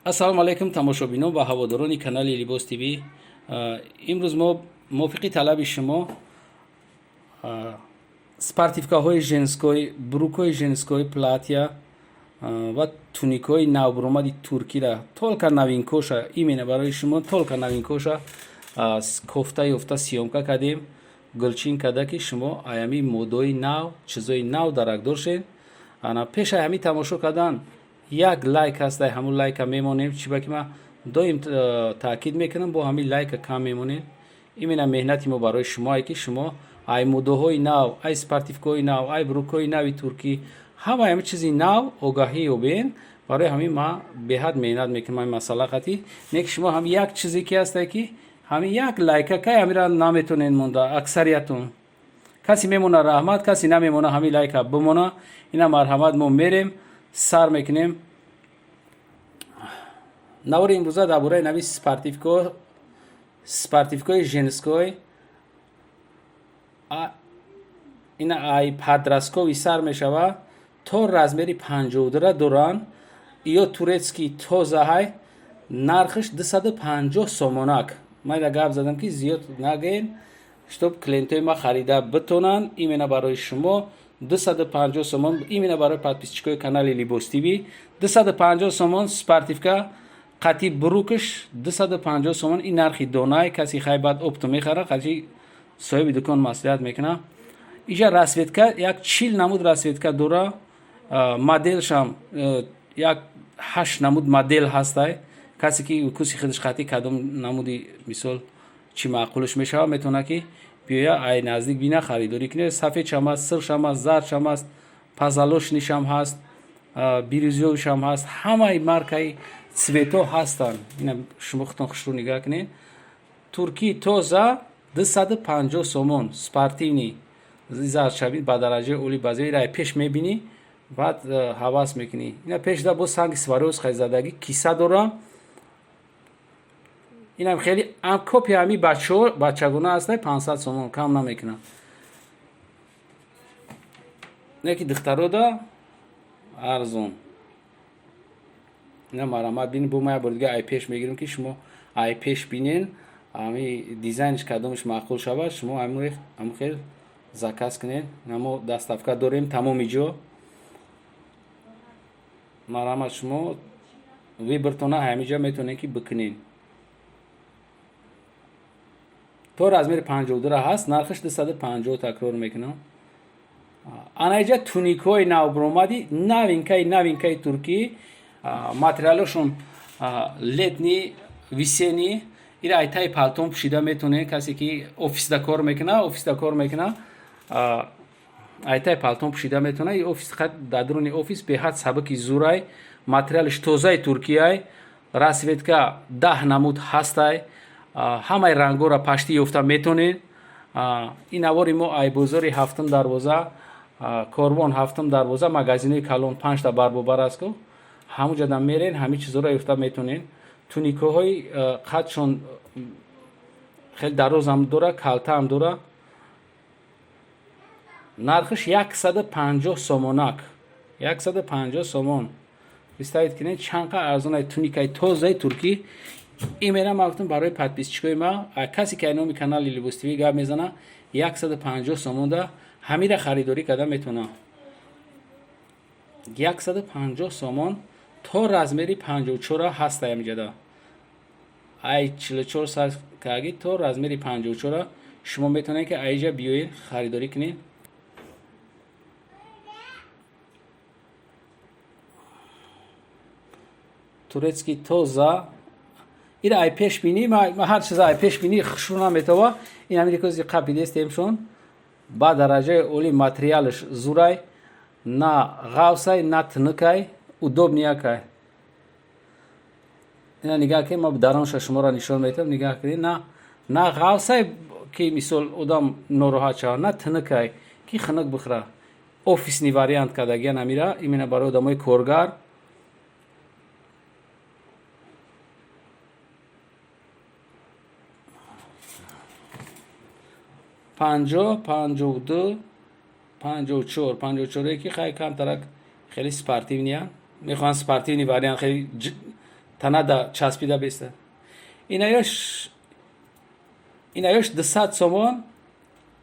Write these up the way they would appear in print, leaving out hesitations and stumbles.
ассалому алайкум тамошобинон ва ҳаводорони канали Либос ТВ. имрӯз мо мувофиқи талаби шумо спортивкахои женской, брукои женской, платья ва туникои навбуромади туркира толка новинкоша именно барои шумо толка новинкоша кофта ёфта сиёмка кардем, гулчин карда ки шумо аями модои нав, чизои нав даракдоршед. пеши ҳами тамошо кардан як лайк ҳаст, дар ҳамун лайка мемонем, чиба ки ман доим таъкид мекунам бо ҳамин лайка кам мемонем. именно меҳнати мо барои шумое ки шумо ай модоҳои нав, ай спортивкои нав, ай брукои нави туркӣ, ҳама ҳамин чизи нав огаҳӣ ёбен. барои ҳамин ман беҳад меҳнат мекунам ин масъала хати не ки шумо ҳам як чизе ки ҳаста ки ҳамин як лайка кай ҳамира наметонед монда. аксариятон каси мемона раҳмат, каси намемона ҳамин лайка бимона. ина марҳамат мо мерем сар мекунем. навори имрӯза дар бораи нави спортивкои женской ина ай падрасткови сар мешава то размери 52 доранд. ё турецки тозаҳай нархш 250 сомонак. ман ина гап задам ки зиёд нагӯен, чтоб клиентои ма харида битонанд. именно барои шумо 250 сомон, именно барои подписчикои канали Либос ТВ 250 сомон спортивка қати брукш 250 сомон. ин нархи донае. каси хай бад опто мехара, қати соҳиби дукон маслиҳат мекуна. иҷа расветка як 40 намуд расветка дора. моделшам як 8 намуд модел ҳастай. касе ки куси худаш қати кадом намуди мисол чӣ маъқулаш мешава метавона ки биёя ай наздик бина харидорӣ кунед. сафедшам ҳаст, сиршам ҳаст, зардшам ҳаст, пазалошнишам ҳаст, бирюзёвишам ҳаст. ҳамаи маркаи цвето ҳастанд. ина шумо худтон хушрӯ нигаҳ кунед. турки тоза 250 сомон спортивни зардшавид ба дараҷаи оли базои рай пеш мебинӣ, баъд ҳавас мекунӣ. ина пешда бо санги сваровскай задагӣ киса дора. инам хеле копи ҳами бачагона ҳаста 500 сомон кам намекунам. не ки духтарода арзон. ина марҳамат бинед. бо ма як бор дига ай пеш мегирам ки шумо ай пеш бинен ҳами дизайниш кадомиш маъқул шавад шумо ҳамун хел заказ кунед. мо доставка дорем тамоми ҷо. марҳамат шумо вибртона ҳамиҷа метавонед ки бикунед. то размери 52 ҳаст, нархш 250 такрор мекунам. анаиҷа туникои навбуромади новинкаи туркӣ. материалошон летни, висени. ира айтаи палтон пӯшида метавонед. касе ки офисда кор мекуна айтаи палтон пӯшида метавона. и офис дар дуруни офис беҳад сабуки зурай. материалш тозаи туркияй. расветка 10 намуд ҳастай. ҳамаи рангора паштӣ ёфта метавонед. ин навори мо ай бозори 7 дарвоза, Корвон 7 дарвоза, магазинои калон 5 та барбобар аст. ҳамуҷадам мерен ҳамин чизоро ёфта метавонед. туникоҳои қадшон хеле дарозам дора, калтаам дора. нархш 150 сомонак. 150 сомон. представед кунед чанқа арзонаи туникаи тозаи туркӣ. имена ман гуфтам барои подписчикои ма касе ки номи канали Либос ТВ гап мезана 150 сомонда ҳамира харидорӣ карда метавона. 150 сомон то размери 54 ҳаста ҳамиҷада. ай 44 сар каги то размери 54 шумо метавонед ки айҷа биёед харидорӣ кунед. турецки тоза. ира ай пешбинӣ ма ҳар чиза ай пешбинӣ хушрӯ наметава. ин америкози қапидестемшон ба дараҷаи оли материалш зурай. на ғавсай, на тинукай, удобниякай. ина нигаҳ ки ма даронша шуморо нишон метавам. нигаҳ ки на ғавсай ки мисол одам нороҳат шавад, на тинукай ки хунук бихӯра. офисни вариант кардагиан амира. именно барои одамои коргар. 50, 52, 54, 54 ки хай камтарак хеле спортивния. мехоҳам спортивни вариант хеле танада часпида беста. Инаёш 200 сомон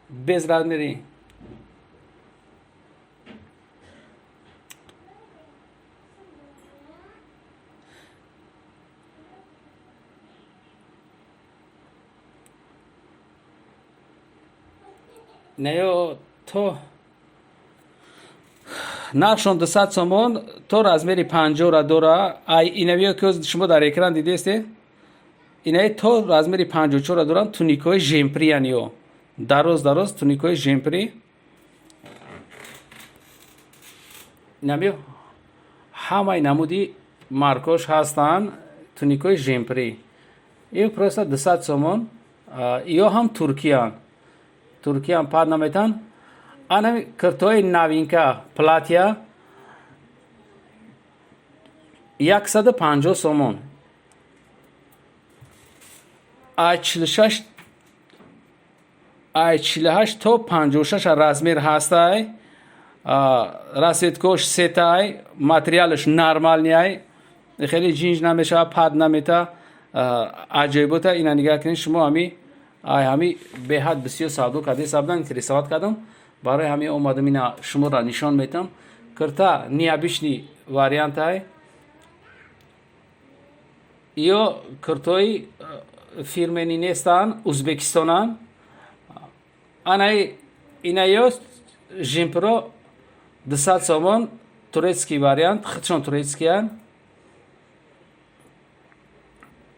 без размери. Инаё то нархшон 200 сомон, то размери 50-ра дора. Ай инавиё ки шумо дар экран дидесте, инаи то размери 54-ра доранд. туникаҳои жемприян, ё дароз туникаҳои жемпри. инамиё ҳамаи намуди маркош ҳастанд, туникаҳои жемпри. ин просто 200 сомон. ё ҳам туркиян пад наметан. Анами куртои новинка платья 150 сомон. ай 48 то 56 размер ҳастай. расветкош сетай, материалш нормальный, хеле джинж намешава, пад намета. аҷоибота. ина нигаҳ кунед шумо. ҳами беҳад бисёр савдо карда сабдан интересоват кардам. барои ҳамин омадам ина шуморо нишон метам. курта необычный вариантай. ё куртои фирмени нестан, узбекистонан. инаё жемпро 200 сомон, турецкий вариант, худшон турецкиян.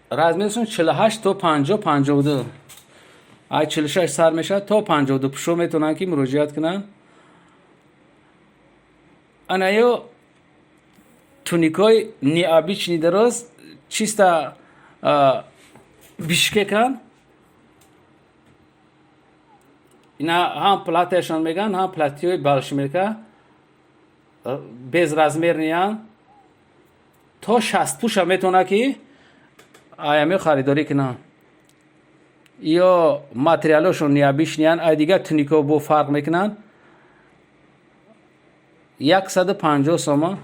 размершон 48 то 50-52. ай 46 сар мешавад то 52. пушо метавонанд ки муроҷиат кунанд. анаё туникаҳои необычный дароз, чисто бишкекан. ина ҳам платяшон меган, ҳам платьёи балшмирка. безразмерниян. то 60 пуша метавонад ки аями харидорӣ кунанд. ё материалошон необычниян. ай дигар туникаҳо бо фарқ мекунанд. 150 сомон.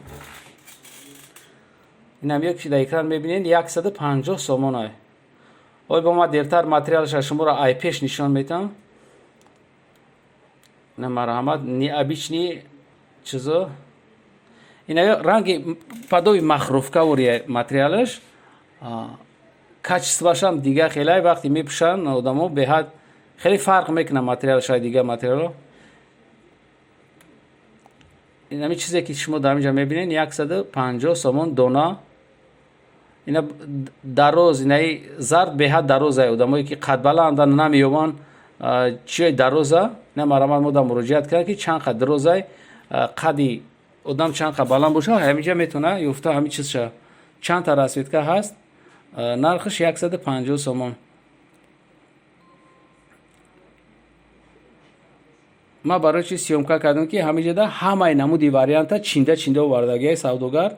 инам ки дар экран мебинед 150 сомон. ай бо ма дертар материалша шуморо ай пеш нишон метам. на марҳамат, необычный чизо. инаё ранги падои махруфка вори материалаш. качествашам дигар хеле вақте мепӯшанд одамо беҳад хеле фарқ мекунад материалша дигар материало. инами чизе ки шумо дар инҷа мебинед 150 сомон дона. ина дароз, инаи зард беҳад дароза. одамое ки қадбаланда намеёбанд чиёи дароза. ина марамат мода муроҷиат кард ки чанд қад дарозай, қади одам чанд қад баланд боша. ҳаминҷа метавона ёфта ҳамин чизша. чандта расветка ҳаст. нархш 150 сомон. ма барои чи сиёмка кардам ки ҳаминҷода ҳамаи намуди варианта чинда овардагиҳои савдогар.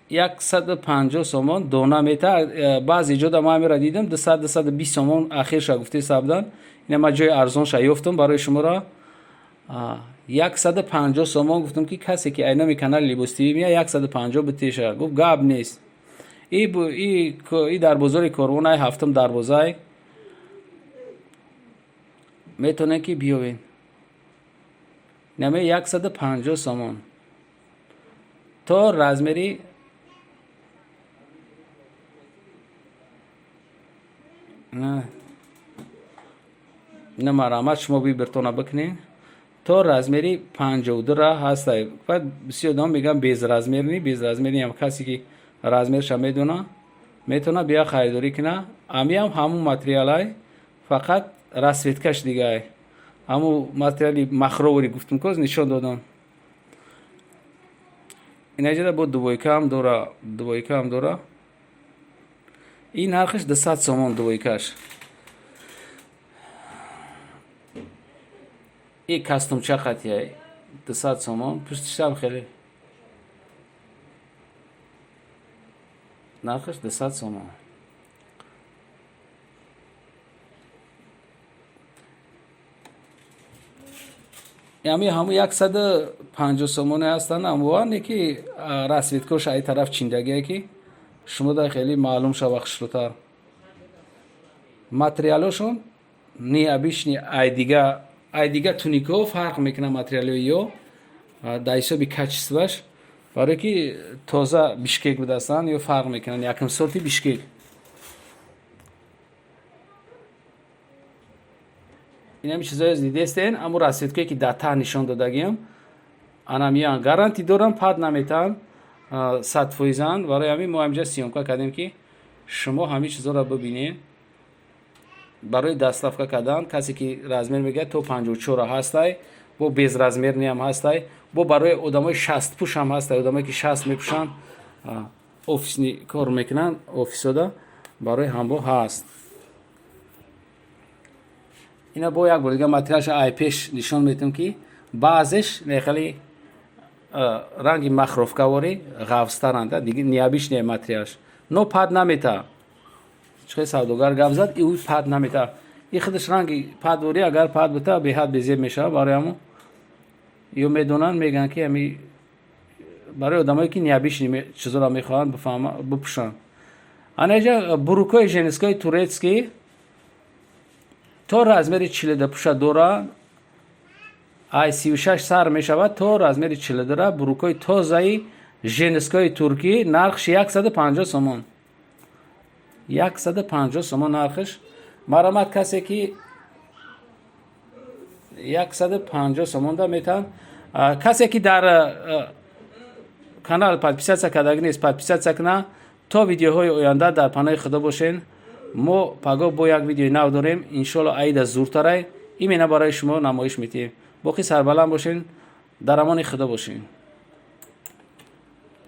150 сомон дона мета. баъзе ҷода ма ҳамира дидам 200-220 сомон ахирша гуфте сабдан. ина ма ҷои арзонша ёфтам барои шуморо. 150 сомон гуфтам ки касе ки айноми канали Либос ТВ меяд 150 битеша. гуфт гап нест. и дар бозори Корвон ай ҳафтум дарвозаи метавонед ки биёвед. наме 150 сомон. то размери ина марҳамат шумо бибиртона бикунед. то размери 52 ҳастай. бисёр одам мегӯянд безразмерни. безразмерни ҳам касе ки размерша медона метавона бия харидорӣ куна. ҳамиам ҳамун материалай, фақат расветкаш дигар. ҳамун материали махровори гуфтум коз нишон додам. инаҷода бо дувойка ҳам дора. ин нархш 200 сомон дувойкаш. ин кастумча қатияй 200 сомон. пӯстишам хеле. нархш 200 сомон. ями ҳаму 150 сомоне ҳастанд амвоан ки расветкош ай тараф чиндагие ки шумода хеле маълум шава хушрӯтар материалошон необычни айдига туникаҳо фарқ мекунад материалҳои ё дар ҳисоби качестваш барое ки тоза бишкек будастанд ё фарқ мекунанд якум сорти бишкек инами чизое дидестен аму расветкое ки дар таҳ нишон додагиам анамиян гарантӣ дорам пад наметаҳанд 100%. барои ҳамин мо ҳаминҷа сиёмка кардем ки шумо ҳамин чизоро бибинед барои дастафка кардан касе ки размер мегӯяд то 54 ҳастай бо безразмерни ҳам ҳастай бо барои одамои 60 пуш ҳам ҳастай одамое ки 60 мепушанд офисни кор мекунанд офисода барои ҳамбо ҳаст ина бо як бор дига материалша ай пеш нишон метавонем ки баъзеш нехали ранги махровкавори ғафстаранда диги необычне материалш но пад намета чухе савдогар гап зад и пад намета и худаш ранги падвори агар пад бута беҳад безеб мешава барои ҳамон ё медонанд мегӯянд ки ами барои одамое ки необычни чизоро мехоҳанд бипӯшанд анаҷа бурукҳои женскои турецкӣ то размери 42 пуша дора ай 36 сар мешавад то размери 42 бурукҳои тозаи женскои туркӣ нархш 150 сомон 150 сомон нархш марамат касе ки 150 сомон да метаванд касе ки дар канал подписатсия кардаги нест подписатсия кунад то видеоҳои оянда дар паноҳи худо бошен мо пагоҳ бо як видеои нав дорем иншоалло аида зуртарай имена барои шумо намоиш метиҳем боқӣ сарбаланд бошен дар амони худо бошен.